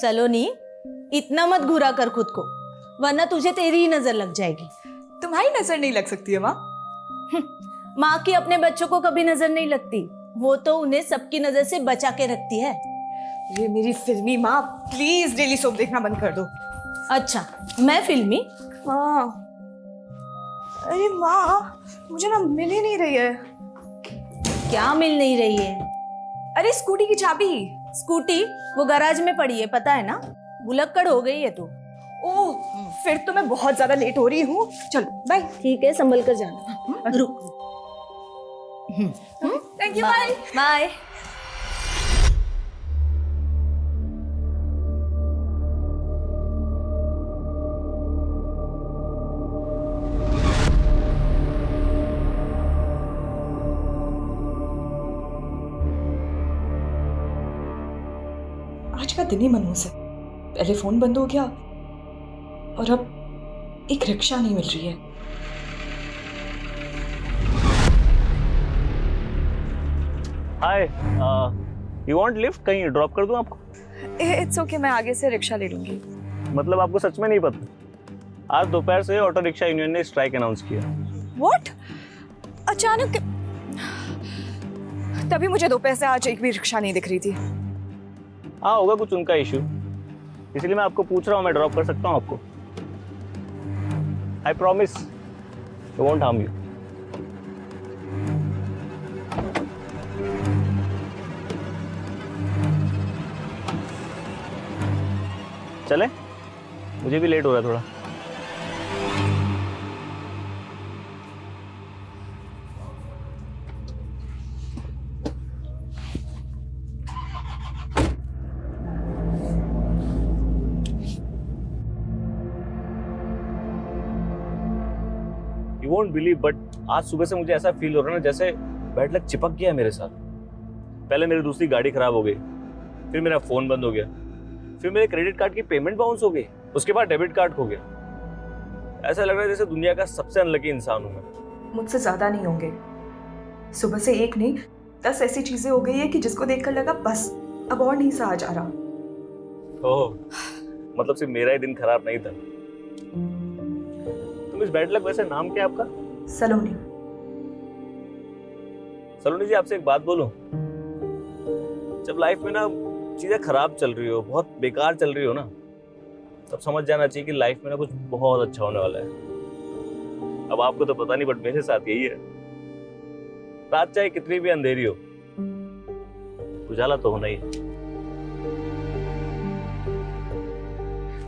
सलोनी, इतना मत घुरा कर खुद को, वरना तुझे तेरी ही नजर लग जाएगी। तुम्हारी नजर नहीं लग सकती है माँ। माँ की अपने बच्चों को कभी नजर नहीं लगती, वो तो उन्हें सबकी नजर से बचा के रखती है। ये मेरी फिल्मी माँ, प्लीज डेली सोप देखना बंद कर दो। अच्छा, मैं फिल्मी? हाँ। अरे माँ, मुझे ना मिल ही नहीं रही है। क्या मिल नहीं रही है? अरे स्कूटी की चाबी। स्कूटी वो गैराज में पड़ी है, पता है ना? भुलक्कड़ हो गई है तू। ओह, फिर तो मैं बहुत ज्यादा लेट हो रही हूँ। चलो बाय। ठीक है, संभल कर जाना। रुक। Thank you, bye bye. आज का दिन ही मनहूस है। पहले फोन बंद हो गया और अब एक रिक्शा नहीं मिल रही है। हाय, यू वांट लिफ्ट? कहीं ड्रॉप कर दूं आपको? इट्स ओके, मैं आगे से रिक्शा ले लूंगी। मतलब आपको सच में नहीं पता? आज दोपहर से ऑटो रिक्शा यूनियन ने स्ट्राइक अनाउंस किया। व्हाट? अचानक? तभी मुझे दोपहर से आज एक भी रिक्शा नहीं दिख रही थी। हाँ, होगा कुछ उनका इशू, इसलिए मैं आपको पूछ रहा हूँ, मैं ड्रॉप कर सकता हूँ आपको? I promise I won't harm you. चले, मुझे भी लेट हो रहा है थोड़ा। You won't believe, but आज सुबह से मुझे ऐसा फील हो रहा है ना जैसे बैड लक चिपक गया है मेरे साथ। पहले मेरी दूसरी गाड़ी खराब हो गई, फिर मेरा फोन बंद हो गया, फिर मेरे क्रेडिट कार्ड की पेमेंट बाउंस हो गई, उसके बाद डेबिट कार्ड खो गया। ऐसा लग रहा है जैसे दुनिया का सबसे अनलकी इंसान हूं मैं। मुझसे ज्यादा नहीं होंगे। सुबह से एक नहीं 10 ऐसी चीजें हो गई है कि जिसको देखकर लगा बस अब और नहीं सहा जा रहा। ओह, मतलब सिर्फ मेरा ही दिन खराब नहीं था। तुम इस बैड लक, वैसे नाम क्या है आपका? सलोनी। सलोनी जी, आपसे एक बात बोलूं? जब लाइफ में ना चीजें खराब चल रही हो, बहुत बेकार चल रही हो ना, तब समझ जाना चाहिए कि लाइफ में ना कुछ बहुत अच्छा होने वाला है। अब आपको तो पता नहीं, बट मेरे साथ यही है। रात चाहे कितनी भी अंधेरी हो, उजाला तो होना ही है।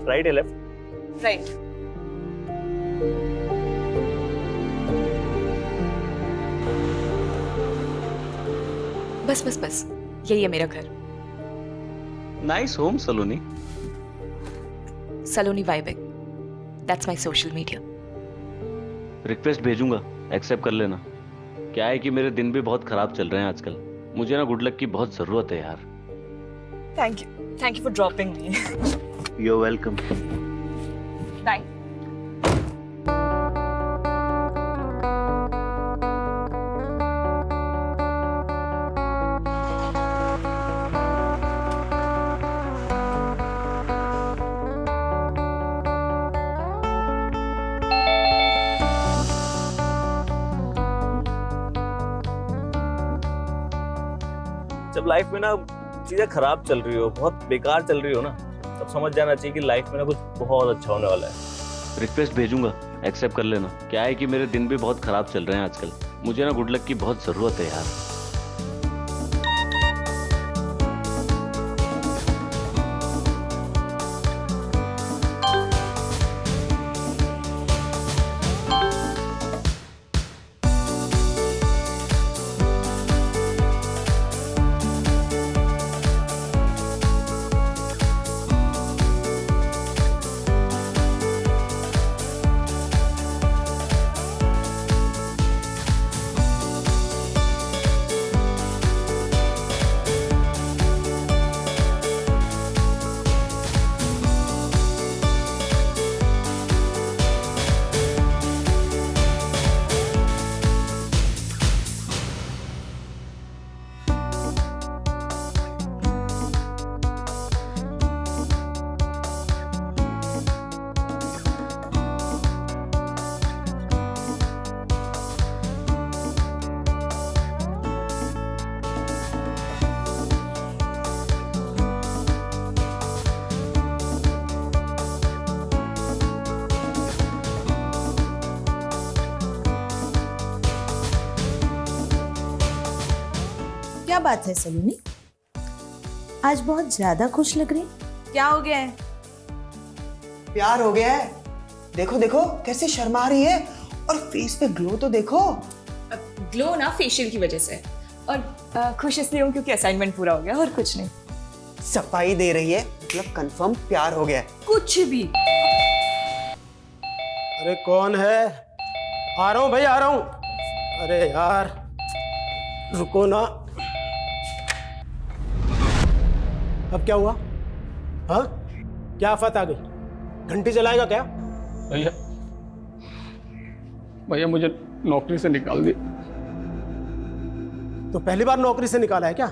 राइट है लेफ्ट? राइट। बस बस बस, यही है मेरा घर। Nice home Saloni. Saloni vibing, that's my social media. Request भेजूंगा, एक्सेप्ट कर लेना। क्या है कि मेरे दिन भी बहुत खराब चल रहे हैं आजकल, मुझे ना गुड लक की बहुत जरूरत है यार। Thank you for dropping me. You are welcome. Bye. जब लाइफ में ना चीजें खराब चल रही हो, बहुत बेकार चल रही हो ना, तब समझ जाना चाहिए कि लाइफ में ना कुछ बहुत अच्छा होने वाला है। रिक्वेस्ट भेजूंगा, एक्सेप्ट कर लेना। क्या है कि मेरे दिन भी बहुत खराब चल रहे हैं आजकल, मुझे ना गुड लक की बहुत जरूरत है यार। बात है सलोनी? आज बहुत ज्यादा खुश लग रही। क्या हो गया है? प्यार हो गया है। देखो देखो कैसे शर्मा रही है, और फेस पे ग्लो तो देखो। ग्लो ना फेशियल की वजह से, और खुश इसलिए हूँ क्योंकि असाइनमेंट पूरा हो गया, और कुछ नहीं। सफाई दे रही है, मतलब कंफर्म प्यार हो गया है। कुछ भी। अरे कौन है? आ रहा हूँ भाई, आ रहा हूँ। अरे यार रुको ना। अब क्या हुआ? हाँ, क्या आफत आ गई? घंटी जलाएगा क्या? भैया भैया मुझे नौकरी से निकाल दिया। तो पहली बार नौकरी से निकाला है क्या,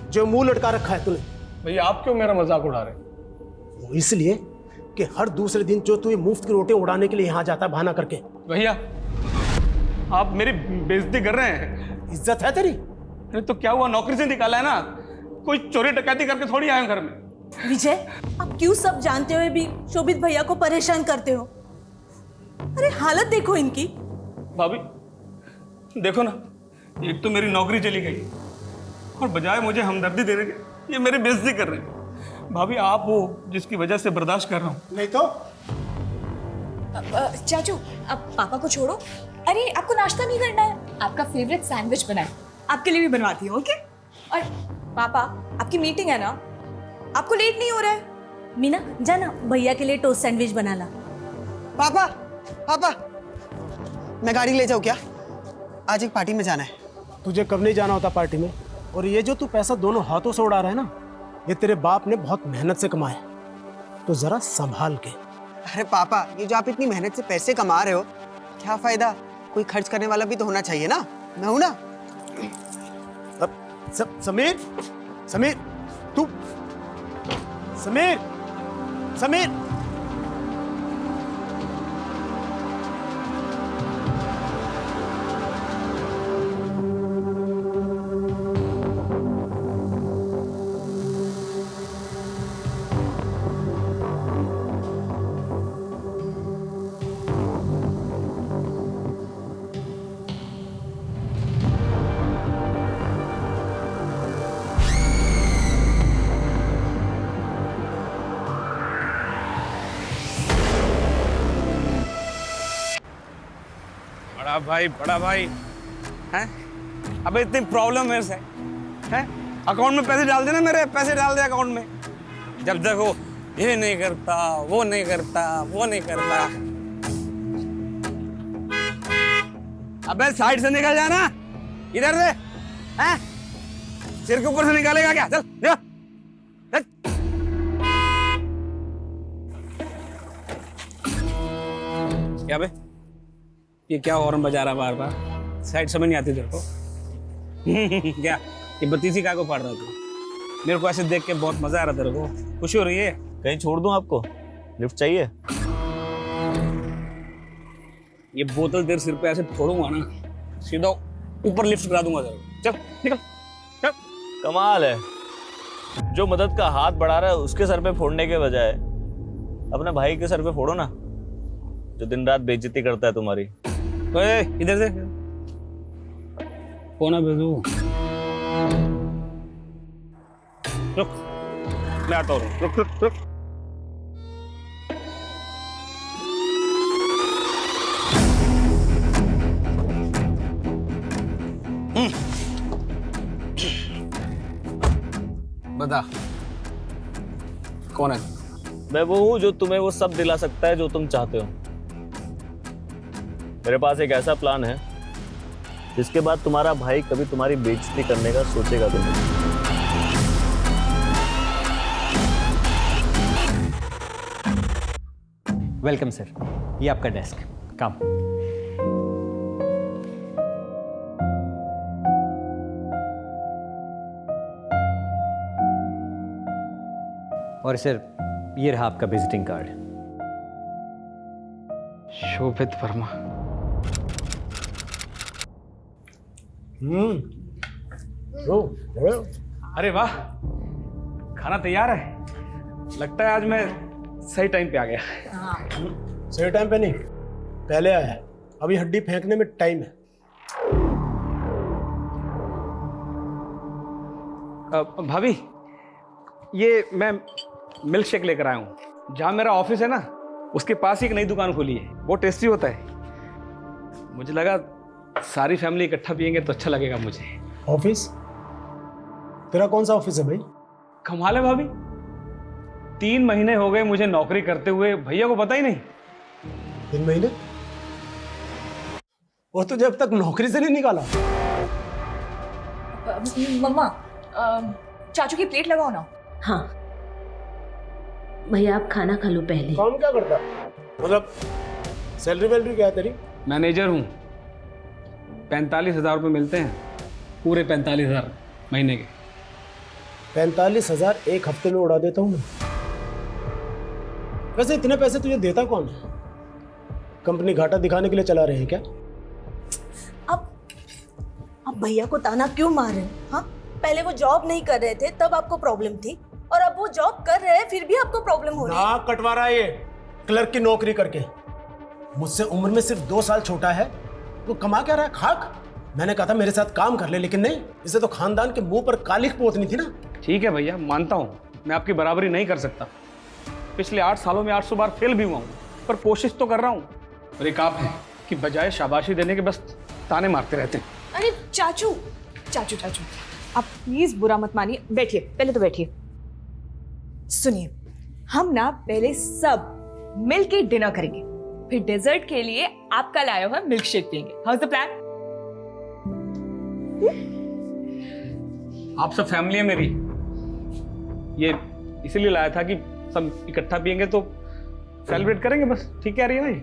जो मुंह लटका रखा है तूने? भैया आप क्यों मेरा मजाक उड़ा रहे हैं? वो इसलिए कि हर दूसरे दिन जो तू ये मुफ्त की रोटी उड़ाने के लिए यहाँ जाता है बहाना करके। भैया आप मेरी बेइज्जती कर रहे हैं। इज्जत है तेरी? अरे तो क्या हुआ, नौकरी से निकाला है ना, कोई चोरी डकैती करके थोड़ी आए घर में। विजय, आप क्यों सब जानते हुए भी शोभित भैया को परेशान करते हो? अरे हालत देखो इनकी। भाभी देखो ना, एक तो मेरी नौकरी चली गई और बजाय मुझे हमदर्दी देने के ये मेरी बेइज्जती कर रहे हैं। भाभी आप हो जिसकी वजह से बर्दाश्त कर रहा हूँ। नहीं तो चाचू अब पापा को छोड़ो। अरे आपको नाश्ता नहीं करना है? आपका फेवरेट सैंडविच बनाए, आपके लिए भी बनवाती हूँ। ओके? और पापा आपकी मीटिंग है ना, आपको लेट नहीं हो रहा है? मीना जाना भैया के लिए टोस्ट सैंडविच बना ला। पापा पापा, मैं गाड़ी ले जाऊँ क्या? आज एक पार्टी में जाना है। तुझे कब नहीं जाना होता पार्टी में? और ये जो तू पैसा दोनों हाथों से उड़ा रहा है ना, ये तेरे बाप ने बहुत मेहनत से कमाया, तो जरा संभाल के। अरे पापा, ये जो आप इतनी मेहनत से पैसे कमा रहे हो, क्या फायदा? कोई खर्च करने वाला भी तो होना चाहिए ना। मैं हूं ना। अब समीर, समीर तू, समीर, समीर। बड़ा भाई हैं? अबे इतनी प्रॉब्लम मेरे से हैं? अकाउंट में पैसे डाल देना, मेरे पैसे डाल दे अकाउंट में। जब देखो ये नहीं करता, वो नहीं करता, वो नहीं करता। अबे साइड से निकल जाना, इधर से हैं? सिर के ऊपर से निकालेगा क्या? चल जा, चल। क्या बे, ये क्या हॉर्न बजा रहा बार बार? साइड समझ नहीं आती तेरे को? क्या ये बत्तीसी का को फाड़ रहा तू? मेरे को ऐसे देख के बहुत मजा आ रहा तेरे को? खुशी हो रही है? कहीं छोड़ दूं आपको? लिफ्ट चाहिए? ये बोतल तेरे सिर पे ऐसे फोड़ूंगा ना, सीधा ऊपर लिफ्ट करा दूंगा तेरे को। चल निकल चल। कमाल है, जो मदद का हाथ बढ़ा रहा है उसके सर पे फोड़ने के बजाय अपने भाई के सर पे फोड़ो ना, जो दिन रात बेइज्जती करता है तुम्हारी। ओए इधर से फोन भेजू। रुक, मैं आता हूँ। रुक रुक रुक। बता कौन है? मैं वो हूँ जो तुम्हें वो सब दिला सकता है जो तुम चाहते हो। मेरे पास एक ऐसा प्लान है जिसके बाद तुम्हारा भाई कभी तुम्हारी बेइज्जती करने का सोचेगा भी नहीं। वेलकम सर, ये आपका डेस्क। काम। और सर ये रहा आपका विजिटिंग कार्ड। शोभित वर्मा। अरे वाह, खाना तैयार है। लगता है आज मैं सही टाइम पे आ गया। सही टाइम पे नहीं, पहले आया है। अभी हड्डी फेंकने में टाइम है। भाभी, ये मैं मिल्क शेक लेकर आया हूँ। जहाँ मेरा ऑफिस है ना, उसके पास ही एक नई दुकान खुली है, बहुत टेस्टी होता है। मुझे लगा सारी फैमिली इकट्ठा पियेंगे तो अच्छा लगेगा मुझे। ऑफिस? तेरा कौन सा ऑफिस है भाई? कमाल है भाभी, 3 महीने हो गए मुझे नौकरी करते हुए, भैया को पता ही नहीं। 3 महीने? वो तो जब तक नौकरी से नहीं निकाला। मम्मा, चाचू की प्लेट लगाओ ना। हाँ भैया, आप खाना खा लो पहले। काम क्या करता? मतलब सैलरी वैलरी क्या है तेरी? मैनेजर हूँ, 45,000 रुपये मिलते हैं, पूरे 45,000 महीने के। 45,000 एक हफ्ते में उड़ा देता हूँ मैं। वैसे इतने पैसे तुझे देता कौन है? कंपनी घाटा दिखाने के लिए चला रहे हैं क्या? अब भैया को ताना क्यों मार रहे हैं? हाँ, पहले वो जॉब नहीं कर रहे थे तब आपको प्रॉब्लम थी, और अब वो जॉब कर रहे हैं फिर भी आपको प्रॉब्लम हो रही है। नाक कटवा रहा है ये क्लर्क की नौकरी करके। मुझसे उम्र में सिर्फ 2 साल छोटा है, वो कमा क्या रहा है? खाक। मैंने कहा था मेरे साथ काम कर ले, लेकिन नहीं, इसे तो खानदान के मुंह पर कालिख पोतनी थी ना। ठीक है भैया, मानता हूँ मैं आपकी बराबरी नहीं कर सकता। पिछले 8 सालों में 800 बार फेल भी हुआ हूँ, पर कोशिश तो कर रहा हूँ। और एक आप है कि बजाय शाबाशी देने के बस ताने मारते रहते हैं। अरे चाचू चाचू चाचू, आप प्लीज बुरा मत मानिए, बैठिए, पहले तो बैठिए। सुनिए, हम ना पहले सब मिल के डिनर करेंगे, फिर डेजर्ट के लिए आपका लाया हुआ मिल्क शेक पियेंगे। How is the plan? आप सब फैमिली है मेरी, ये इसीलिए लाया था कि सब इकट्ठा पियेंगे तो सेलिब्रेट करेंगे बस। ठीक कह रही है ना ये?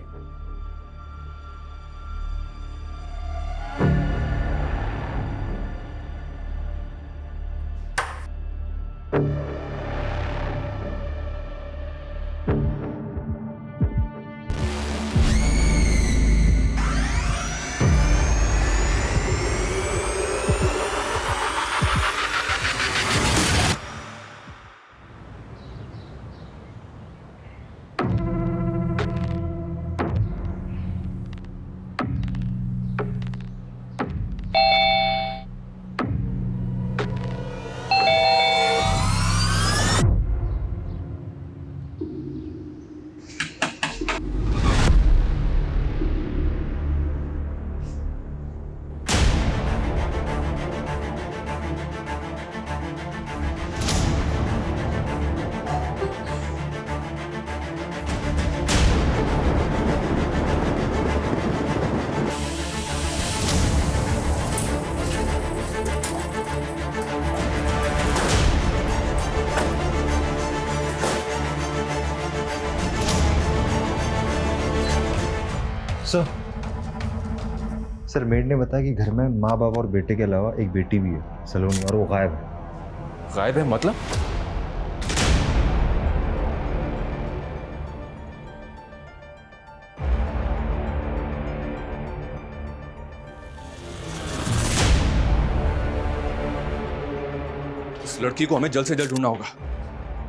सर मेड ने बताया कि घर में माँ बाप और बेटे के अलावा एक बेटी भी है, सलोनी, और वो गायब है। गायब है मतलब? इस लड़की को हमें जल्द से जल्द ढूंढना होगा।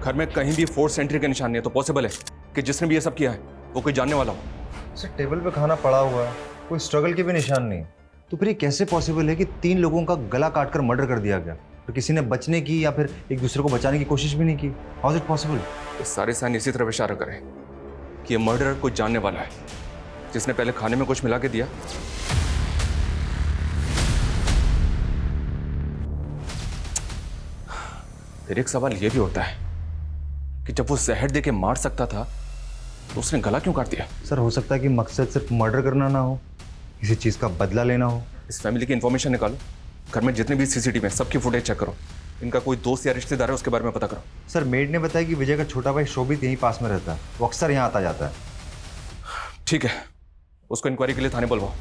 घर में कहीं भी फोर्स एंट्री का निशान नहीं है, तो पॉसिबल है कि जिसने भी ये सब किया है वो कोई जानने वाला हो। सर टेबल पे खाना पड़ा हुआ है, कोई स्ट्रगल के भी निशान नहीं, तो फिर ये कैसे पॉसिबल है कि 3 लोगों का गला काटकर मर्डर कर दिया गया, तो किसी ने बचने की या फिर एक दूसरे को बचाने की कोशिश भी नहीं की? How is it possible? ये सारे साइन इसी तरफ इशारा करें कि ये मर्डरर कोई जानने वाला है, जिसने पहले खाने में कुछ मिला के दिया, फिर एक सवाल ये भी होता है कि जब वो जहर दे के मार सकता था तो उसने गला क्यों काट दिया? सर हो सकता है कि मकसद सिर्फ मर्डर करना ना हो, किसी चीज़ का बदला लेना हो। इस फैमिली की इन्फॉर्मेशन निकालो, घर में जितने भी सीसीटीवी हैं सबकी फुटेज चेक करो, इनका कोई दोस्त या रिश्तेदार है उसके बारे में पता करो। सर मेड ने बताया कि विजय का छोटा भाई शोभित यहीं पास में रहता है, वो अक्सर यहाँ आता जाता है। ठीक है, उसको इंक्वायरी के लिए थाने बुलवाओ।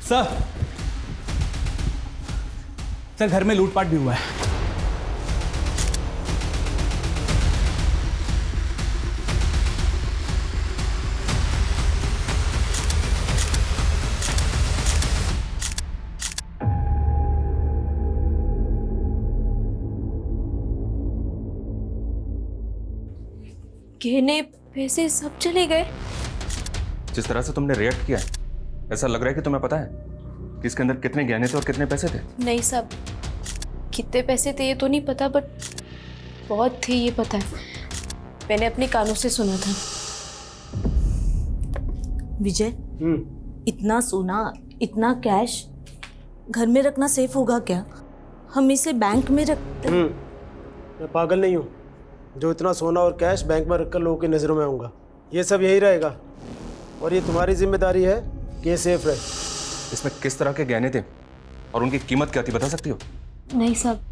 सर घर में लूटपाट भी हुआ है। गहने पैसे सब चले गए। जिस तरह से तुमने रिएक्ट किया है, ऐसा लग रहा है कि तुम्हें पता है कि इसके अंदर कितने गहने थे और कितने पैसे थे। नहीं साहब, कितने पैसे थे ये तो नहीं पता, बट बहुत थी ये पता है, मैंने अपने कानों से सुना था। विजय, इतना सोना, इतना कैश घर में रखना सेफ होगा क्या? हम इसे बैंक में रखते हैं। मैं पागल नहीं हूँ जो इतना सोना और कैश बैंक में रखकर लोगों की नज़रों में आऊँगा। ये सब यही रहेगा और ये तुम्हारी जिम्मेदारी है कि ये सेफ रहे। इसमें किस तरह के गहने थे और उनकी कीमत क्या थी, बता सकती हो? नहीं साहब,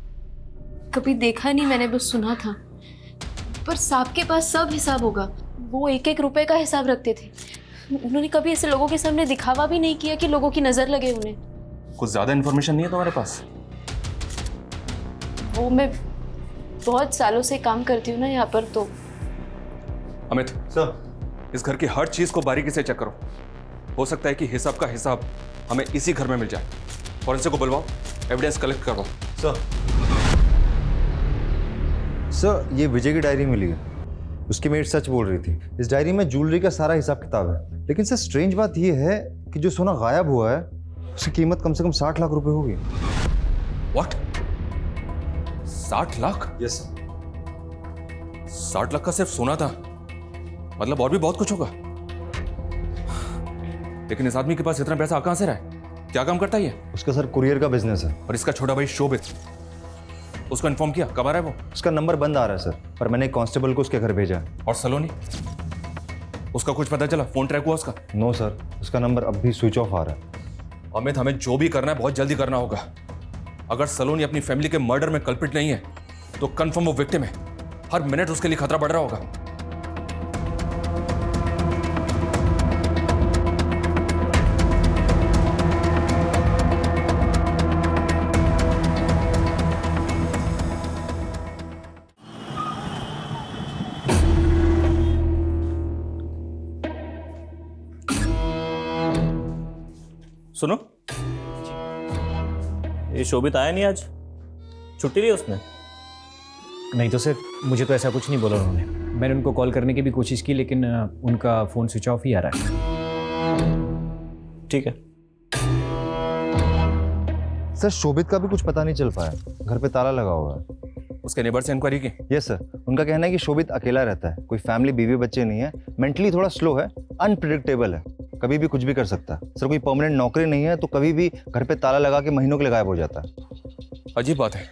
कभी देखा नहीं, मैंने बस सुना था। पर साहब के पास सब हिसाब होगा, वो एक एक रुपए का हिसाब रखते थे। उन्होंने कभी ऐसे लोगों के सामने दिखावा भी नहीं किया कि लोगों की नज़र लगे उन्हें। कुछ ज़्यादा इन्फॉर्मेशन नहीं है तुम्हारे पास? वो मैं बहुत सालों से काम करती हूँ ना यहाँ पर, तो अमित सर, इस घर की हर चीज़ को बारीकी से चेक करो। हो सकता है कि हिसाब का हिसाब हमें इसी घर में मिल जाए। फॉरेंसिक को बुलवाओ, एविडेंस कलेक्ट करवाओ। सर, ये विजय की डायरी मिली है। उसकी मेट सच बोल रही थी। इस डायरी में ज्वेलरी का सारा हिसाब किताब है। लेकिन सर स्ट्रेंज बात ये है कि जो सोना गायब हुआ है उसकी कीमत कम से कम 60 लाख रुपए होगी। What? 60 lakh? Yes sir. 60 lakh का सिर्फ सोना था, मतलब और भी बहुत कुछ होगा। लेकिन इस आदमी के पास इतना पैसा कहां से रहा है? क्या काम करता है ये? उसका सर कुरियर का बिजनेस है। और इसका छोटा भाई शोभित, उसको इन्फॉर्म किया? कब आ रहा है वो? उसका नंबर बंद आ रहा है सर, पर मैंने एक कांस्टेबल को उसके घर भेजा है। और सलोनी, उसका कुछ पता चला? फोन ट्रैक हुआ उसका? नो सर, उसका नंबर अब भी स्विच ऑफ आ रहा है। अमित, हमें जो भी करना है बहुत जल्दी करना होगा। अगर सलोनी अपनी फैमिली के मर्डर में कल्पिट नहीं है तो कंफर्म वो विक्टिम है। हर मिनट उसके लिए खतरा बढ़ रहा होगा। सुनो, ये शोभित आया नहीं आज? छुट्टी ली उसने? नहीं तो सर, मुझे तो ऐसा कुछ नहीं बोला उन्होंने। मैंने उनको कॉल करने की भी कोशिश की लेकिन उनका फ़ोन स्विच ऑफ ही आ रहा है। ठीक है। सर शोभित का भी कुछ पता नहीं चल पाया, घर पे ताला लगा हुआ है। उसके नेबर से इंक्वायरी की? यस सर, उनका कहना है कि शोभित अकेला रहता है, कोई फैमिली बीवी बच्चे नहीं है, मेंटली थोड़ा स्लो है, अनप्रिडिक्टेबल है, कभी भी कुछ भी कर सकता है। सर कोई परमानेंट नौकरी नहीं है तो कभी भी घर पे ताला लगा के महीनों के लिए गायब हो जाता है। अजीब बात है,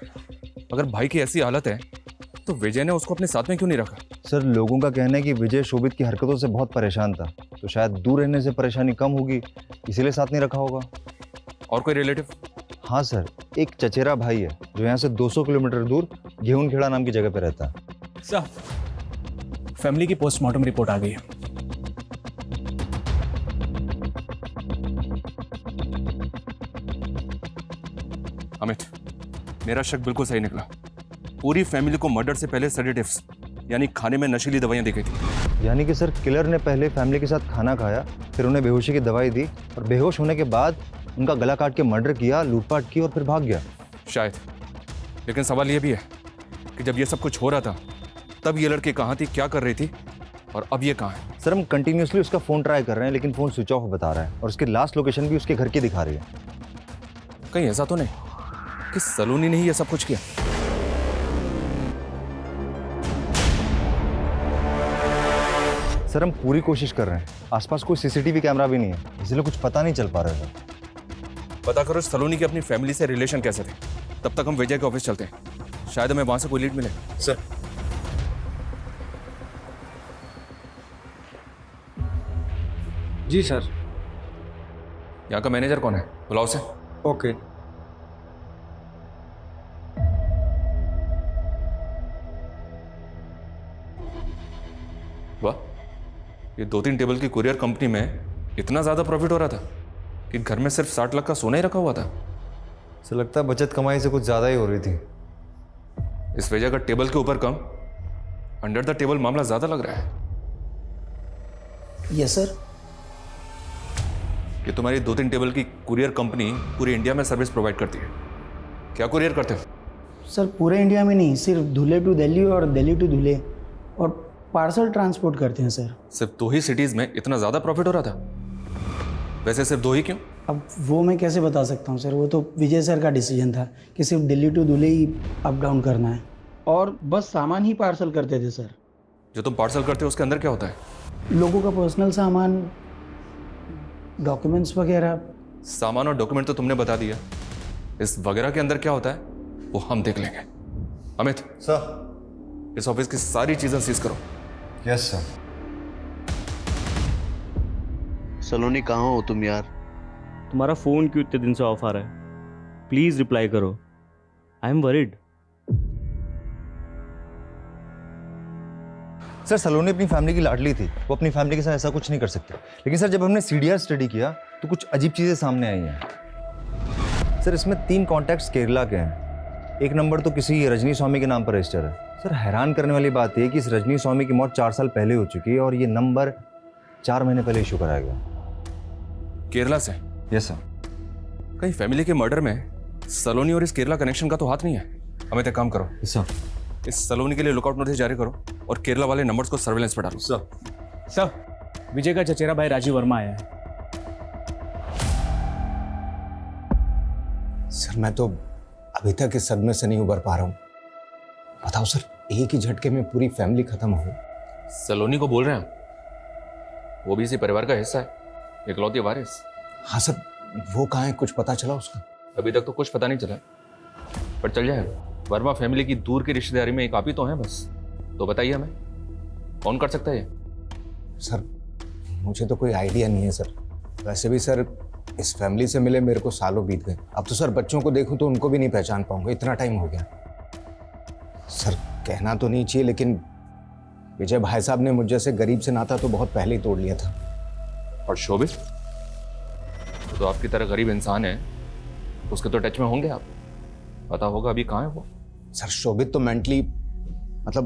अगर भाई की ऐसी हालत है तो विजय ने उसको अपने साथ में क्यों नहीं रखा? सर लोगों का कहना है कि विजय शोभित की हरकतों से बहुत परेशान था, तो शायद दूर रहने से परेशानी कम होगी, इसीलिए साथ नहीं रखा होगा। और कोई रिलेटिव? हाँ सर, एक चचेरा भाई है जो यहाँ से 200 किलोमीटर दूर घेऊनखेड़ा नाम की जगह पे रहता है। सर, फैमिली की पोस्टमार्टम रिपोर्ट आ गई है। अमित, मेरा शक बिल्कुल सही निकला। पूरी फैमिली को मर्डर से पहले सेडेटिव्स यानी खाने में नशीली दवाइयां दी गई थी। यानी कि सर किलर ने पहले फैमिली के साथ खाना खाया, फिर उन्हें बेहोशी की दवाई दी और बेहोश होने के बाद उनका गला काट के मर्डर किया, लूटपाट की और फिर भाग गया। शायद, लेकिन सवाल यह भी है कि जब ये सब कुछ हो रहा था तब ये लड़की कहाँ थी, क्या कर रही थी और अब ये कहाँ है? सर हम कंटिन्यूसली उसका फ़ोन ट्राई कर रहे हैं लेकिन फ़ोन स्विच ऑफ बता रहा है और उसकी लास्ट लोकेशन भी उसके घर की दिखा रही है। कहीं ऐसा तो नहीं कि सलोनी ने ही ये सब कुछ किया? सर हम पूरी कोशिश कर रहे हैं, आसपास कोई सीसीटीवी कैमरा भी नहीं है, इसलिए कुछ पता नहीं चल पा रहा है। पता करो सलोनी के अपनी फैमिली से रिलेशन कैसे थे। तब तक हम विजय के ऑफिस चलते हैं, शायद हमें वहां से कोई लीड मिले। सर जी सर। यहाँ का मैनेजर कौन है? बुलाओ से। ओके। वाह, ये 2-3 टेबल की कुरियर कंपनी में इतना ज़्यादा प्रॉफिट हो रहा था कि घर में सिर्फ 60 लाख का सोना ही रखा हुआ था। सर लगता है बचत कमाई से कुछ ज़्यादा ही हो रही थी। इस वजह का टेबल के ऊपर कम, अंडर द टेबल मामला ज़्यादा लग रहा है। Yes sir. ये तुम्हारी 2-3 टेबल की कुरियर कंपनी पूरे इंडिया में सर्विस प्रोवाइड करती है। क्या कुरियर करते हो? सर पूरे इंडिया में नहीं, सिर्फ धुले टू दिल्ली और दिल्ली टू धुले, और पार्सल ट्रांसपोर्ट करते हैं सर। सिर्फ 2 ही सिटीज़ में इतना ज़्यादा प्रॉफिट हो रहा था? वैसे सिर्फ 2 ही क्यों? अब वो मैं कैसे बता सकता हूँ सर, वो तो विजय सर का डिसीजन था कि सिर्फ दिल्ली टू धुले ही अप डाउन करना है। और बस सामान ही पार्सल करते थे सर। जो तुम पार्सल करते हो उसके अंदर क्या होता है? लोगों का पर्सनल सामान, डॉक्यूमेंट्स वगैरह। सामान और डॉक्यूमेंट तो तुमने बता दिया, इस वगैरह के अंदर क्या होता है वो हम देख लेंगे। अमित सर। इस ऑफिस की सारी चीजें सीज करो। Yes sir. सलोनी कहाँ हो तुम यार? तुम्हारा फोन क्यों इतने दिन से ऑफ आ रहा है? प्लीज रिप्लाई करो, आई एम वरीड। सर सलोनी अपनी फैमिली की लाडली थी, वो अपनी फैमिली के साथ ऐसा कुछ नहीं कर सकते। लेकिन सर जब हमने सीडीआर स्टडी किया तो कुछ अजीब चीज़ें सामने आई हैं। सर इसमें 3 कॉन्टैक्ट्स केरला के हैं, एक नंबर तो किसी रजनी स्वामी के नाम पर रजिस्टर है। सर हैरान करने वाली बात यह कि इस रजनी स्वामी की मौत 4 साल पहले हो चुकी है और ये नंबर 4 महीने पहले इशू कराया गया। केरला से? Yes sir. कहीं फैमिली के मर्डर में सलोनी और इस केरला कनेक्शन का तो हाथ नहीं है? अमित एक काम करो सर, इस सलोनी के लिए लुकआउट नोटिस जारी करो और केरला वाले नंबर्स को सर्वेलेंस पे डालो। सर विजय का चचेरा भाई राजीव वर्मा आया है। सर मैं तो अभी तक इस सदमे से नहीं उबर पा रहा हूँ। बताओ सर, एक ही झटके में पूरी फैमिली खत्म हो गई। सलोनी को बोल रहे हैं, वो भी इसी परिवार का हिस्सा है, इकलौती वारिस। हाँ सर, वो कहाँ है, कुछ पता चला उसका? अभी तक तो कुछ पता नहीं चला, पर चल जाएगा। वर्मा फैमिली की दूर की रिश्तेदारी में एक आप ही तो हैं बस। तो बताइए हमें कौन कर सकता है ये? सर मुझे तो कोई आइडिया नहीं है सर। वैसे भी सर इस फैमिली से मिले मेरे को सालों बीत गए। अब तो सर बच्चों को देखूं तो उनको भी नहीं पहचान पाऊंगा, इतना टाइम हो गया। सर कहना तो नहीं चाहिए लेकिन विजय भाई साहब ने मुझ जैसे गरीब से नाता तो बहुत पहले ही तोड़ लिया था। और शोभित तो आपकी तरह गरीब इंसान है, उसके तो टच में होंगे आप, पता होगा अभी कहाँ है वो। सर शोभित तो मेंटली मतलब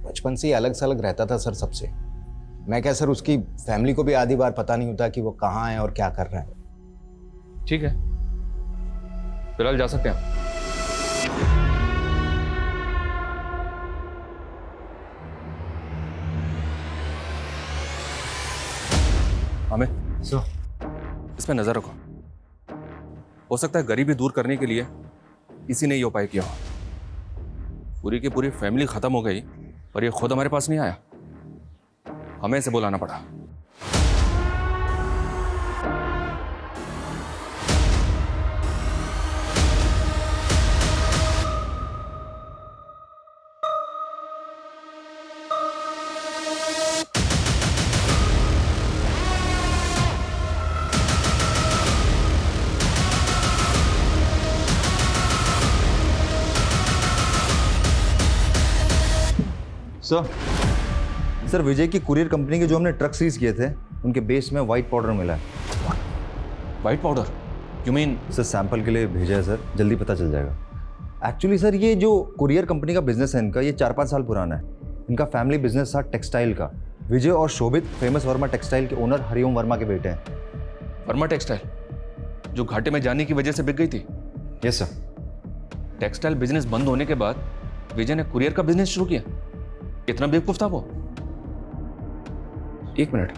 बचपन से ही अलग सलग रहता था सर सबसे। मैं क्या सर, उसकी फैमिली को भी आधी बार पता नहीं होता कि वो कहाँ है और क्या कर रहा है। ठीक है, फिलहाल जा सकते हैं। हमें इसमें नजर रखो, हो सकता है गरीबी दूर करने के लिए इसी ने ये उपाय किया हो। पूरी की पूरी फैमिली खत्म हो गई और ये खुद हमारे पास नहीं आया, हमें इसे बुलाना पड़ा। सर विजय की कुरियर कंपनी के जो हमने ट्रक सीज किए थे उनके बेस में व्हाइट पाउडर मिला है। White powder? You mean? Sir sample के लिए भेजा है सर, जल्दी पता चल जाएगा। एक्चुअली सर ये जो कुरियर कंपनी का बिजनेस है इनका, ये 4-5 साल पुराना है। इनका फैमिली बिजनेस था टेक्सटाइल का। विजय और शोभित फेमस वर्मा टेक्सटाइल के ओनर हरिओम वर्मा के बेटे हैं। वर्मा टेक्सटाइल जो घाटे में जाने की वजह से बिक गई थी? Yes sir. टेक्सटाइल बिजनेस बंद होने के बाद विजय ने कुरियर का बिजनेस शुरू किया। इतना बेवकूफ था वो? एक मिनट,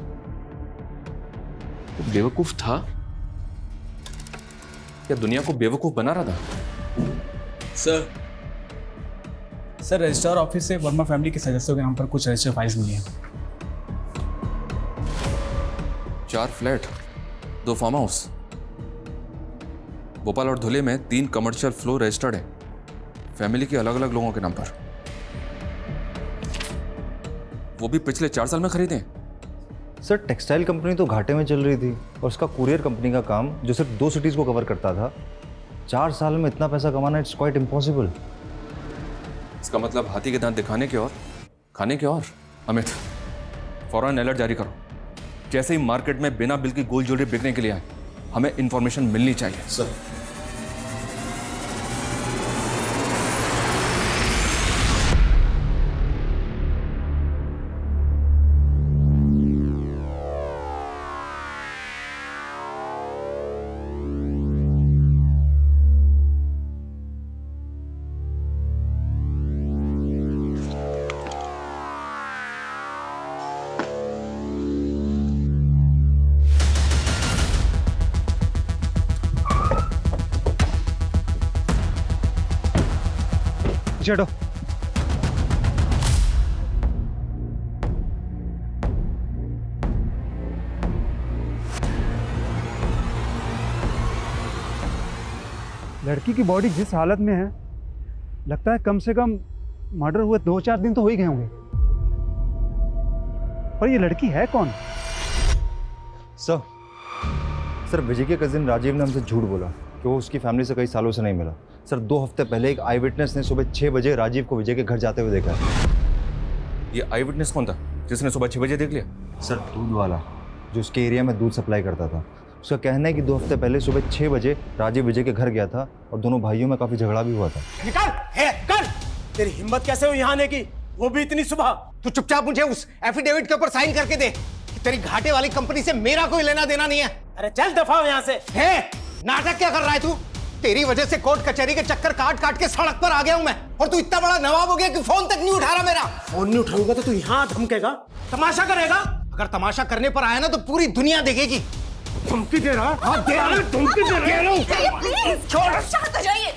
वो बेवकूफ था या दुनिया को बेवकूफ बना रहा था? सर रजिस्ट्रार ऑफिस से वर्मा फैमिली के सदस्यों के नाम पर कुछ रजिस्टर फाइल्स मिली हैं। 4 फ्लैट, 2 फार्म हाउस, भोपाल और धुले में 3 कमर्शियल फ्लोर रजिस्टर्ड है फैमिली के अलग अलग लोगों के नाम पर। वो भी पिछले 4 साल में खरीदे। सर टेक्सटाइल कंपनी तो घाटे में चल रही थी और उसका कुरियर कंपनी का काम जो सिर्फ 2 सिटीज़ को कवर करता था, 4 साल में इतना पैसा कमाना इट्स क्वाइट इम्पॉसिबल। इसका मतलब हाथी के दांत दिखाने के और खाने के और। अमित फौरन अलर्ट जारी करो, जैसे ही मार्केट में बिना बिल की गोल्ड ज्वेलरी बिकने के लिए आए हमें इंफॉर्मेशन मिलनी चाहिए। सर पीछे हटो। लड़की की बॉडी जिस हालत में है, लगता है कम से कम मर्डर हुए 2-4 दिन तो हो ही गए होंगे। पर ये लड़की है कौन? सर विजय के कजिन राजीव ने हमसे झूठ बोला कि वो उसकी फैमिली से कई सालों से नहीं मिला। सर 2 हफ्ते पहले एक आई विटनेस ने सुबह 6 बजे राजीव को विजय के घर जाते हुए देखा है। ये आई विटनेस कौन था जिसने सुबह 6 बजे देख लिया? सर दूध वाला जो उसके एरिया में दूध सप्लाई करता था। उसका कहना है कि 2 हफ्ते पहले सुबह 6 बजे राजीव विजय के घर गया था और दोनों भाइयों में काफी झगड़ा भी हुआ था। निकल! तेरी हिम्मत कैसे हुई यहाँ आने की, वो भी इतनी सुबह? तू चुपचाप मुझे उस एफिडेविट के ऊपर साइन करके दे कि तेरी घाटे वाली कंपनी से मेरा कोई लेना देना नहीं है। अरे चल दफा हो यहाँ से। हे, नाटक क्या कर रहा है तू? तेरी वजह से कोर्ट कचहरी के चक्कर काट काट के सड़क पर आ गया हूं मैं, और तू इतना बड़ा नवाब हो गया कि फोन तक नहीं उठा रहा मेरा। फोन नहीं उठाऊंगा तो तू यहाँ धमकेगा, तमाशा करेगा? अगर तमाशा करने पर आया ना तो पूरी दुनिया देखेगी। धमकी दे रहा? हाँ दे रहा, धमकी दे रहा। छोड़, शांत हो जाइए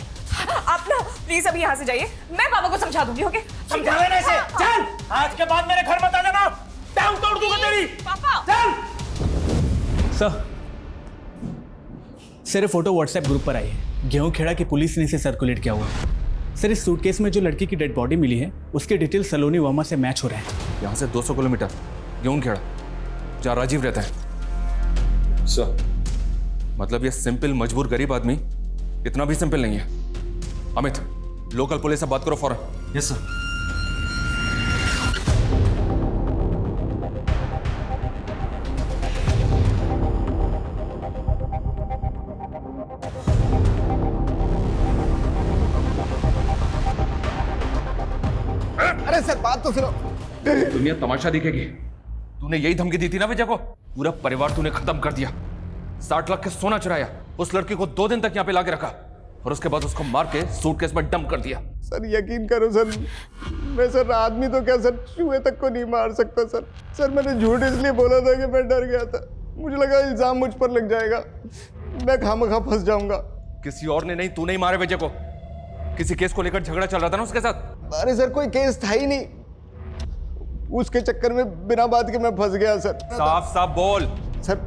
आप ना, प्लीज अभी यहाँ से जाइए, मैं पापा को समझा दूंगी। ओके, समझावे ना इसे। चल, आज के बाद मेरे घर मत आ जाना, टांग तोड़ दूंगा तेरी। पापा चल। सर ये फोटो व्हाट्सएप ग्रुप पर आई है, गेहूं खेड़ा की पुलिस ने इसे सर्कुलेट किया हुआ। सर इस सूटकेस में जो लड़की की डेड बॉडी मिली है उसके डिटेल सलोनी वर्मा से मैच हो रहे हैं। यहाँ से 200 किलोमीटर गेहूं खेड़ा जहाँ राजीव रहता है। सर मतलब ये सिंपल मजबूर गरीब आदमी इतना भी सिंपल नहीं है। अमित, लोकल पुलिस से बात करो फौरन। Yes sir. अरे सर बात तो सुनो। दुनिया तमाशा दिखेगी। तूने यही धमकी दी थी ना विजय को? पूरा परिवार तूने खत्म कर दिया, 60 लाख के सोना चुराया, उस लड़की को 2 दिन तक यहाँ पे लाके रखा और उसके बाद उसको मार के सूटकेस में डंप कर दिया। सर यकीन करो सर, मैं सर आदमी तो क्या सर चूहे तक को नहीं मार सकता सर। सर मैंने झूठ इसलिए बोला था कि मैं डर गया था, मुझे लगा इल्जाम मुझ पर लग जाएगा, मैं खामखा फंस जाऊंगा। किसी और ने नहीं, तूने ही मारे विजय को। किसी केस को लेकर झगड़ा चल रहा था ना उसके साथ? अरे सर कोई केस था ही नहीं, उसके चक्कर में बिना बात के मैं फंस गया सर। साफ साफ बोल। सर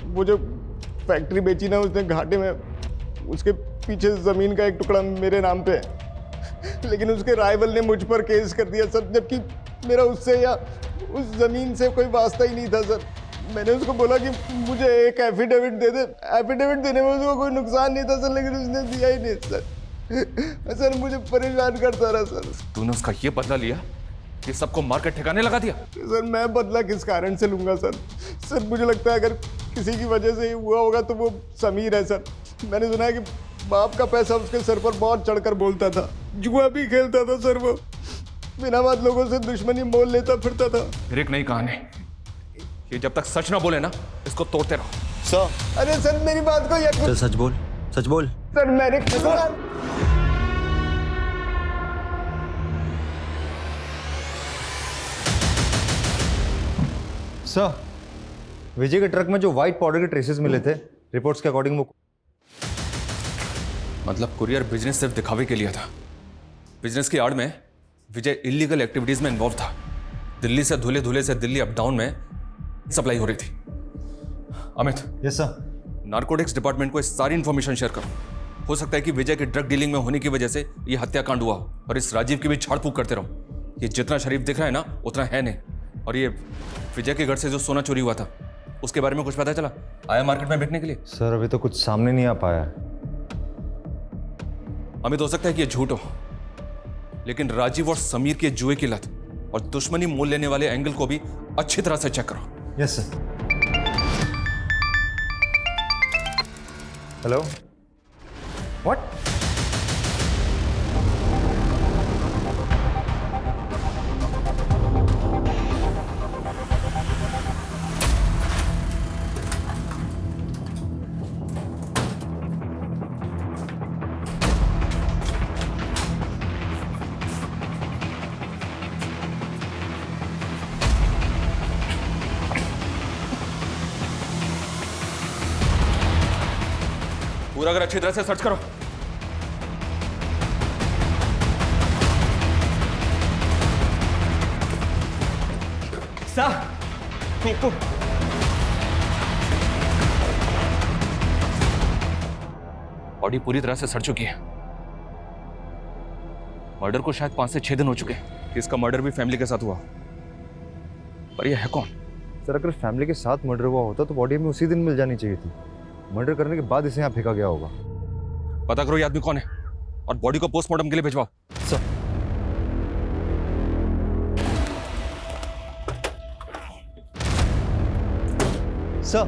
वो जो फैक्ट्री बेची ना उसने घाटे में, उसके पीछे जमीन का एक टुकड़ा मेरे नाम पे है, लेकिन उसके राइवल ने मुझ पर केस कर दिया सर, जबकि मेरा उससे या उस जमीन से कोई वास्ता ही नहीं था सर। मैंने उसको बोला कि मुझे एक एफिडेविट दे दे, एफिडेविट देने में उसको कोई नुकसान नहीं था सर, लेकिन उसने दिया ही नहीं सर। सर मुझे परेशान करता रहा सर। तूने उसका ये बदला लिया कि सबको मार कर ठिकाने लगा दिया? सर मैं बदला किस कारण से लूंगा सर? सर मुझे लगता है अगर किसी की वजह से हुआ होगा तो वो समीर है सर। मैंने सुना है कि बाप का पैसा उसके सर पर बहुत चढ़कर बोलता था, जुआ भी खेलता था सर, वो बिना बात लोगों से दुश्मनी मोल लेता फिरता था। फिर एक नई कहानी, ये जब तक सच ना बोले ना इसको तोड़ते रहो। सर अरे सर मेरी बात को यकीन। सच बोल, सच बोल। सर मैंने सर विजय के ट्रक में जो व्हाइट पाउडर के ट्रेसेस मिले थे, रिपोर्ट्स के अकॉर्डिंग वो मतलब कुरियर बिजनेस सिर्फ दिखावे के लिए था। बिजनेस की आड़ में विजय इलीगल एक्टिविटीज में इन्वॉल्व था। दिल्ली से धुले से दिल्ली अप डाउन में सप्लाई हो रही थी। Amit. Yes sir. Narcotics department को इस सारी इंफॉर्मेशन शेयर करो। हो सकता है कि विजय की ड्रग डीलिंग में होने की वजह से ये हत्याकांड हुआ हो, और इस राजीव की भी झाड़ फूक करते रहो। ये जितना शरीफ दिख रहा है ना उतना है नहीं। और ये विजय के घर से जो सोना चोरी हुआ था उसके बारे में कुछ पता चला? आया मार्केट में बिकने के लिए? सर अभी तो कुछ सामने नहीं आ पाया है। अमित हो सकता है कि ये झूठ हो, लेकिन राजीव और समीर के जुए की लत और दुश्मनी मोल लेने वाले एंगल को भी अच्छी तरह से चेक करो। Yes sir. Hello, what? पूरा अगर अच्छी तरह से सर्च करो। बॉडी पूरी तरह से सड़ चुकी है। मर्डर को शायद 5 से 6 दिन हो चुके हैं। इसका मर्डर भी फैमिली के साथ हुआ, पर यह है कौन? सर अगर फैमिली के साथ मर्डर हुआ होता तो बॉडी हमें उसी दिन मिल जानी चाहिए थी। मर्डर करने के बाद इसे यहाँ फेंका गया होगा। पता करो ये आदमी कौन है और बॉडी को पोस्टमार्टम के लिए भिजवाओ। सर सर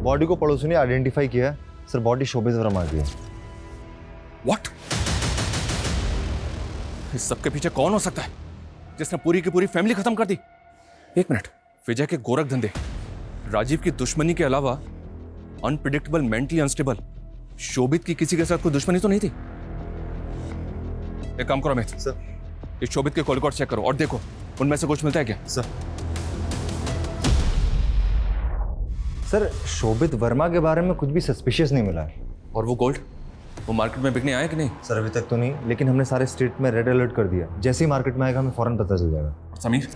बॉडी को पड़ोसी ने आइडेंटिफाई किया है। सर बॉडी शोभित वर्मा की है। व्हाट? इस सब के पीछे कौन हो सकता है जिसने पूरी की पूरी फैमिली खत्म कर दी? एक मिनट, विजय के गोरख धंधे, राजीव की दुश्मनी के अलावा अनप्रिडिक्टेबल, मेंटली अनस्टेबल शोभित की किसी के साथ कोई दुश्मनी तो नहीं थी? एक काम करो अमित, सर इस शोभित के कॉल रिकॉर्ड चेक करो और देखो उनमें से कुछ मिलता है क्या? सर शोभित वर्मा के बारे में कुछ भी सस्पिशियस नहीं मिला है। और वो गोल्ड, वो मार्केट में बिकने आया कि नहीं? सर अभी तक तो नहीं, लेकिन हमने सारे स्टेट में रेड अलर्ट कर दिया। जैसे ही मार्केट में आएगा हमें फौरन पता चल जाएगा। समीर,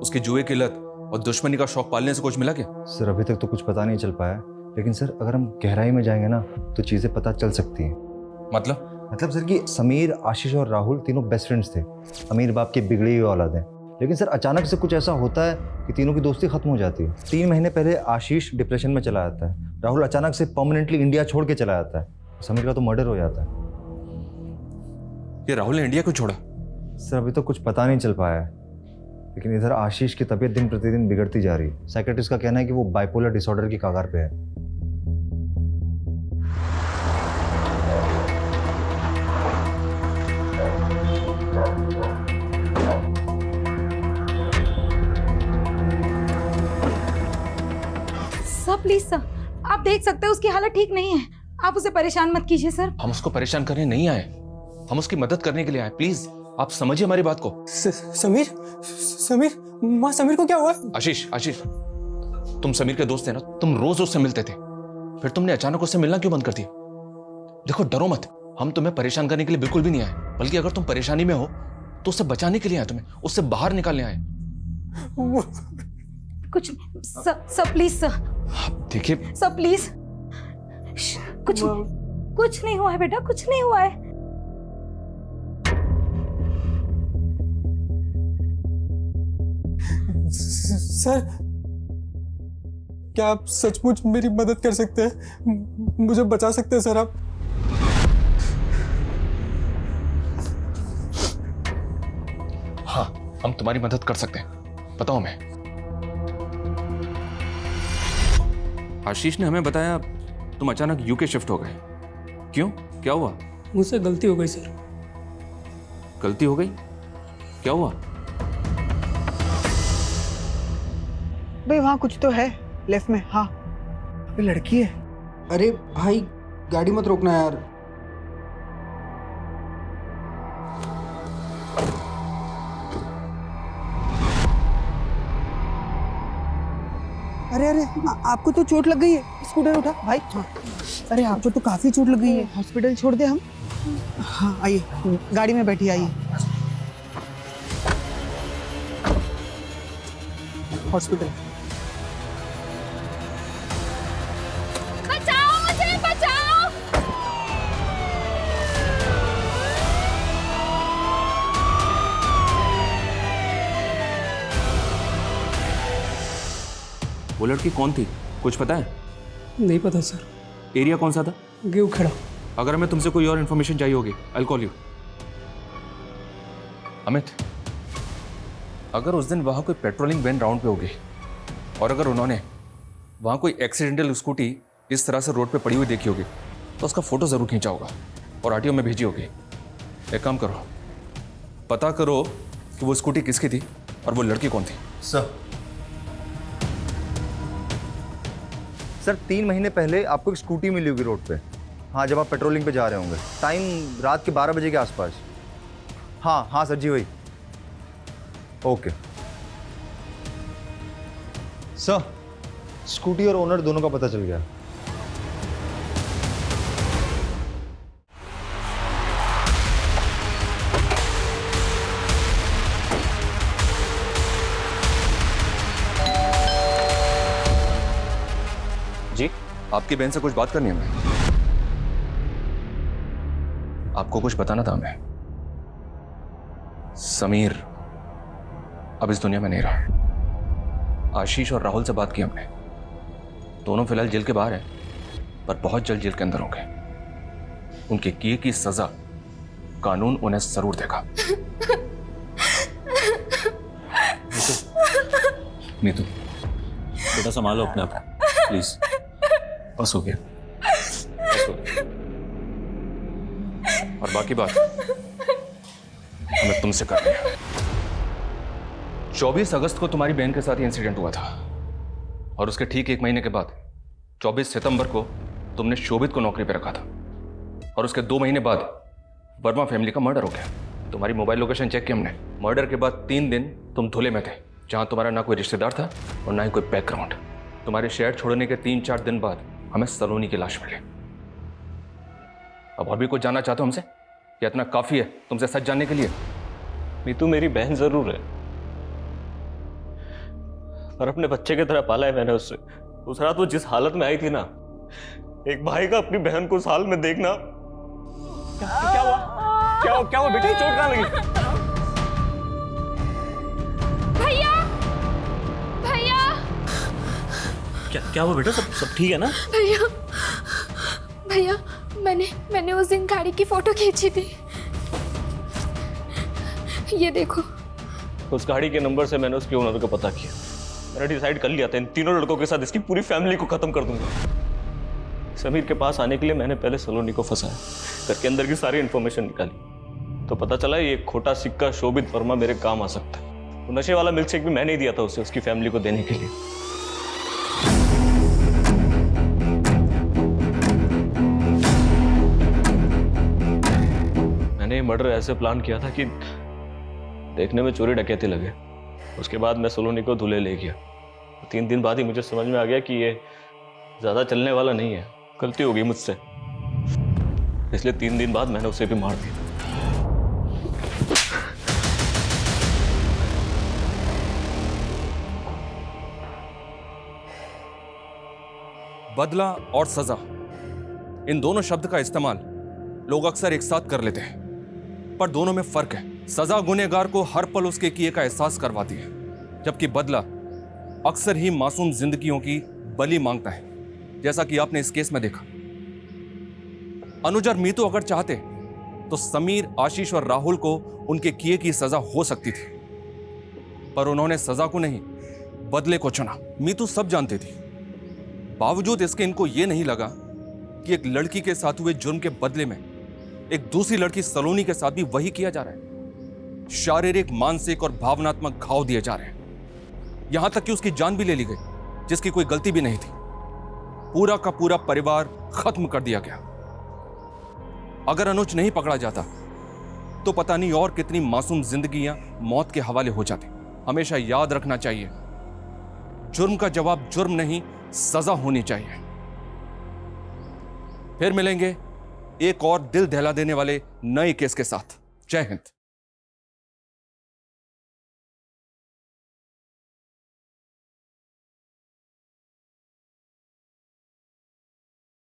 उसकी जुए की लत और दुश्मनी का शौक पालने से कुछ मिला क्या? सर अभी तक तो कुछ पता नहीं चल पाया, लेकिन सर अगर हम गहराई में जाएंगे ना तो चीजें पता चल सकती हैं। मतलब सर कि समीर, आशीष और राहुल तीनों बेस्ट फ्रेंड्स थे। अमीर बाप की बिगड़ी हुई औलाद है, लेकिन सर अचानक से कुछ ऐसा होता है कि तीनों की दोस्ती खत्म हो जाती है। 3 महीने पहले आशीष डिप्रेशन में चला जाता है, राहुल अचानक से परमानेंटली इंडिया छोड़ के चला जाता है, समीर का तो मर्डर हो जाता है। ये राहुल ने इंडिया क्यों छोड़ा? सर अभी तो कुछ पता नहीं चल पाया है, लेकिन इधर आशीष की तबीयत दिन प्रतिदिन बिगड़ती जा रही है। साइकेट्रिस्ट का कहना है कि वो बाइपोलर डिसऑर्डर की कगार पे है। सर प्लीज सर, आप देख सकते हैं उसकी हालत ठीक नहीं है। आप उसे परेशान मत कीजिए सर। हम उसको परेशान करने नहीं आए, हम उसकी मदद करने के लिए आए। प्लीज आप समझिए हमारी बात को। समीर, माँ समीर को क्या हुआ? आशीष, तुम समीर के दोस्त थे ना, तुम रोज उससे मिलते थे, फिर तुमने अचानक उससे मिलना क्यों बंद कर दिया? देखो डरो मत, हम तुम्हें परेशान करने के लिए बिल्कुल भी नहीं आए, बल्कि अगर तुम परेशानी में हो तो उससे बचाने के लिए आए, तुम्हें उससे बाहर निकालने आए। कुछ सर प्लीज सर। देखिए सर प्लीज, कुछ नहीं हुआ है बेटा, कुछ नहीं हुआ है। सर क्या आप सचमुच मेरी मदद कर सकते हैं? मुझे बचा सकते हैं सर आप? हाँ, हम तुम्हारी मदद कर सकते हैं, बताओ मैं। आशीष ने हमें बताया तुम अचानक यूके शिफ्ट हो गए। क्यों, क्या हुआ? मुझसे गलती हो गई सर। गलती हो गई? क्या हुआ? भाई वहाँ कुछ तो है लेफ्ट में। हाँ लड़की है। अरे भाई गाड़ी मत रोकना यार। अरे आपको तो चोट लग गई है, स्कूटर उठा भाई। अरे आपको तो काफी चोट लग गई है, हॉस्पिटल छोड़ दे हम? हाँ आइए, गाड़ी में बैठिए, आइए हॉस्पिटल। बचाओ मुझे, बचाओ। वो लड़की कौन थी, कुछ पता है? नहीं पता सर। एरिया कौन सा था? गेहूं खेड़ा। अगर हमें तुमसे कोई और इन्फॉर्मेशन चाहिए होगी, I will call you. Amit, अगर उस दिन वहां कोई पेट्रोलिंग वैन राउंड पे होगी और अगर उन्होंने वहां कोई एक्सीडेंटल स्कूटी इस तरह से रोड पे पड़ी हुई देखी होगी तो उसका फोटो जरूर खींचा होगा और आरटीओ में भेजी होगी। एक काम करो, पता करो कि वो स्कूटी किसकी थी और वो लड़की कौन थी। सर 3 महीने पहले आपको एक स्कूटी मिली होगी रोड पे। हाँ, जब आप पेट्रोलिंग पे जा रहे होंगे, टाइम रात के 12 बजे के आसपास। हाँ सर जी, वही। ओके सर, स्कूटी और ओनर दोनों का पता चल गया। आपकी बहन से कुछ बात करनी है हमें। आपको कुछ बताना था हमें। समीर अब इस दुनिया में नहीं रहा। आशीष और राहुल से बात की हमने, दोनों फिलहाल जेल के बाहर हैं, पर बहुत जल्द जेल के अंदर होंगे। उनके किए की सजा कानून उन्हें जरूर देगा। नीतू बेटा संभालो अपने आप प्लीज। बस हो गया, बस हो गया। और बाकी बात हमें तुमसे करनी है। 24 अगस्त को तुम्हारी बहन के साथ ही इंसिडेंट हुआ था और उसके ठीक 1 महीने के बाद 24 सितंबर को तुमने शोभित को नौकरी पर रखा था और उसके 2 महीने बाद वर्मा फैमिली का मर्डर हो गया। तुम्हारी मोबाइल लोकेशन चेक की हमने। मर्डर के बाद 3 दिन तुम धुले में थे, जहां तुम्हारा ना कोई रिश्तेदार था और ना ही कोई बैकग्राउंड। तुम्हारे शहर छोड़ने के 3-4 दिन बाद हमें सलोनी की लाश मिली। अब और भी कुछ जानना चाहते हो हमसे या इतना काफी है तुमसे सच जानने के लिए? नीतू मेरी बहन जरूर है और अपने बच्चे की तरह पाला है मैंने उससे। उस रात वो जिस हालत में आई थी ना, एक भाई का अपनी बहन को उस हाल में देखना। क्या हुआ? क्या हुआ बेटा? चोट कहाँ लगी? भैया भैया क्या हुआ बेटा? सब ठीक है ना? भैया भैया मैंने उस दिन गाड़ी की फोटो खींची थी, ये देखो। उस गाड़ी के नंबर से मैंने उसके ओनर को पता किया। मैंने डिसाइड कर लिया था इन तीनों लड़कों के साथ इसकी पूरी फैमिली को खत्म कर दूंगा। समीर के पास आने के लिए मैंने पहले सलोनी को फंसाया, घर के अंदर की सारी इंफॉर्मेशन निकाली, तो पता चला ये खोटा सिक्का शोभित वर्मा मेरे काम आ सकता है। वो नशे वाला मिल्कशेक भी मैंने ही दिया था उसे, उसकी फैमिली को देने के लिए। मैंने ये मर्डर ऐसे प्लान किया था कि देखने में चोरी डकैती लगे। उसके बाद मैं सलोनी को धुले ले गया। 3 दिन बाद ही मुझे समझ में आ गया कि ये ज्यादा चलने वाला नहीं है। गलती हो गई मुझसे, इसलिए 3 दिन बाद मैंने उसे भी मार दिया। बदला और सजा, इन दोनों शब्द का इस्तेमाल लोग अक्सर एक साथ कर लेते हैं, पर दोनों में फर्क है। सजा गुनहगार को हर पल उसके किए का एहसास करवाती है, जबकि बदला अक्सर ही मासूम जिंदगियों की बलि मांगता है, जैसा कि आपने इस केस में देखा। अनुज और मीतू अगर चाहते तो समीर, आशीष और राहुल को उनके किए की सजा हो सकती थी, पर उन्होंने सजा को नहीं बदले को चुना। मीतू सब जानती थी, बावजूद इसके इनको यह नहीं लगा कि एक लड़की के साथ हुए जुर्म के बदले में एक दूसरी लड़की सलोनी के साथ भी वही किया जा रहा है। शारीरिक, मानसिक और भावनात्मक घाव दिए जा रहे हैं, यहां तक कि उसकी जान भी ले ली गई, जिसकी कोई गलती भी नहीं थी। पूरा का पूरा परिवार खत्म कर दिया गया। अगर अनुज नहीं पकड़ा जाता तो पता नहीं और कितनी मासूम जिंदगियां मौत के हवाले हो जाती। हमेशा याद रखना चाहिए, जुर्म का जवाब जुर्म नहीं, सजा होनी चाहिए। फिर मिलेंगे एक और दिल दहला देने वाले नए केस के साथ। जय हिंद।